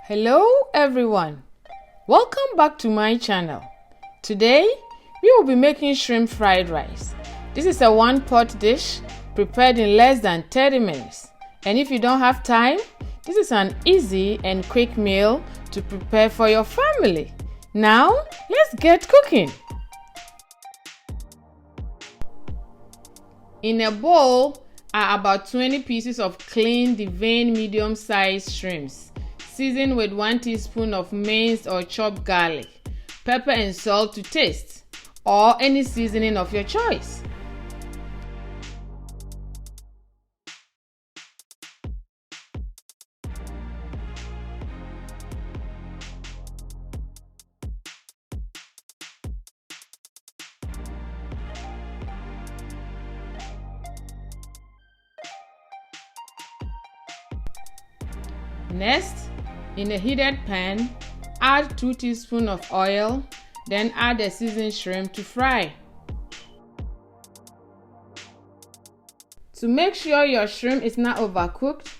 Hello everyone, welcome back to my channel. Today we will be making shrimp fried rice. This is a one-pot dish prepared in less than 30 minutes, and if you don't have time, this is an easy and quick meal to prepare for your family. Now let's get cooking. In a bowl are about 20 pieces of clean deveined medium-sized shrimps, seasoned with 1 teaspoon of minced or chopped garlic, pepper and salt to taste, or any seasoning of your choice. Next, in a heated pan, add 2 teaspoons of oil, then add the seasoned shrimp to fry. To make sure your shrimp is not overcooked,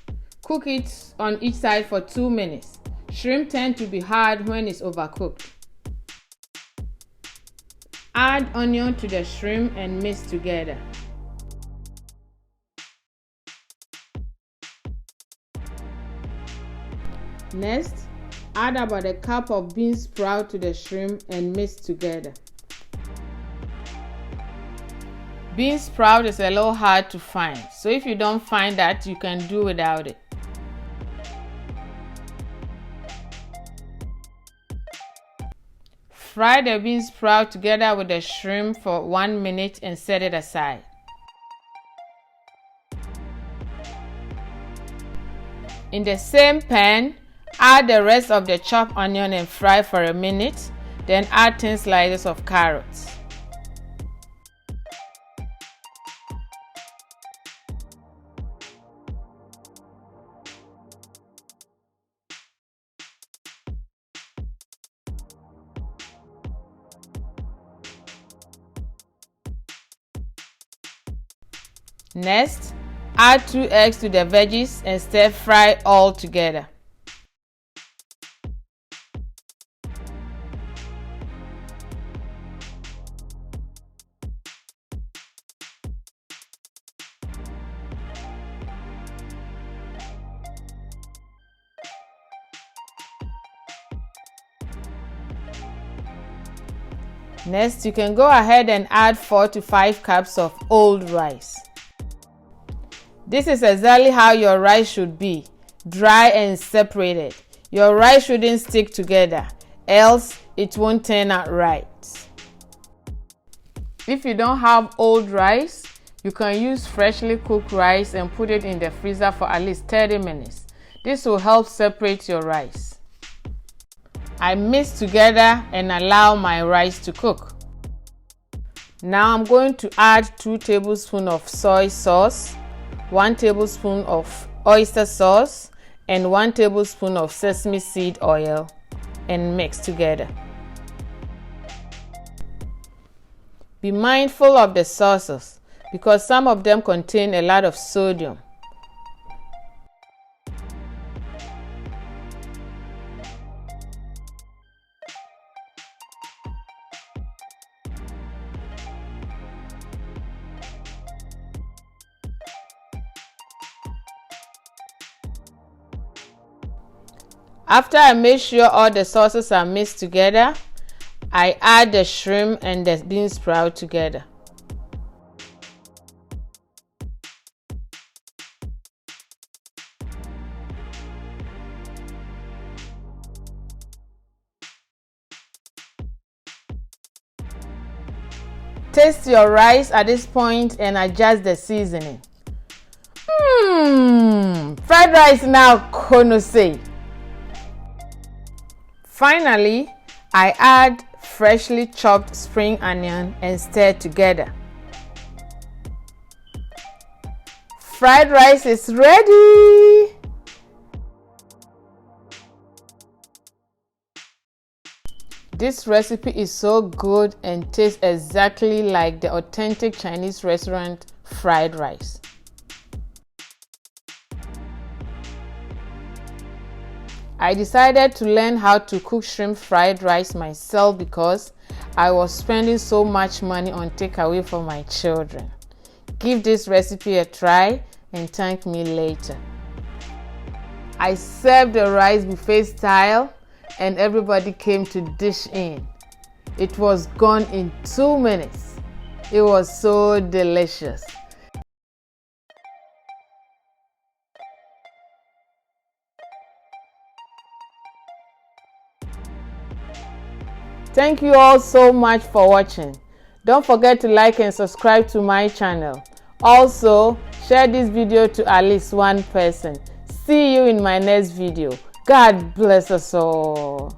cook it on each side for 2 minutes. Shrimp tend to be hard when it's overcooked. Add onion to the shrimp and mix together. Next, add about a cup of bean sprout to the shrimp and mix together. Bean sprout is a little hard to find, so if you don't find that, you can do without it. Fry the bean sprout together with the shrimp for 1 minute and set it aside. In the same pan, add the rest of the chopped onion and fry for a minute, then add 10 slices of carrots. Next, add 2 eggs to the veggies and stir fry all together. Next, you can go ahead and add 4 to 5 cups of old rice. This is exactly how your rice should be, dry and separated. Your rice shouldn't stick together, else it won't turn out right. If you don't have old rice, you can use freshly cooked rice and put it in the freezer for at least 30 minutes. This will help separate your rice. I mix together and allow my rice to cook. Now I'm going to add 2 tablespoons of soy sauce, 1 tablespoon of oyster sauce, and 1 tablespoon of sesame seed oil and mix together. Be mindful of the sauces because some of them contain a lot of sodium. After I make sure all the sauces are mixed together, I add the shrimp and the bean sprout together. Taste your rice at this point and adjust the seasoning. Fried rice now, konosei. Finally, I add freshly chopped spring onion and stir together. Fried rice is ready! This recipe is so good and tastes exactly like the authentic Chinese restaurant fried rice. I decided to learn how to cook shrimp fried rice myself because I was spending so much money on takeaway for my children. Give this recipe a try and thank me later. I served the rice buffet style and everybody came to dish in. It was gone in 2 minutes. It was so delicious. Thank you all so much for watching. Don't forget to like and subscribe to my channel. Also, share this video to at least one person. See you in my next video. God bless us all.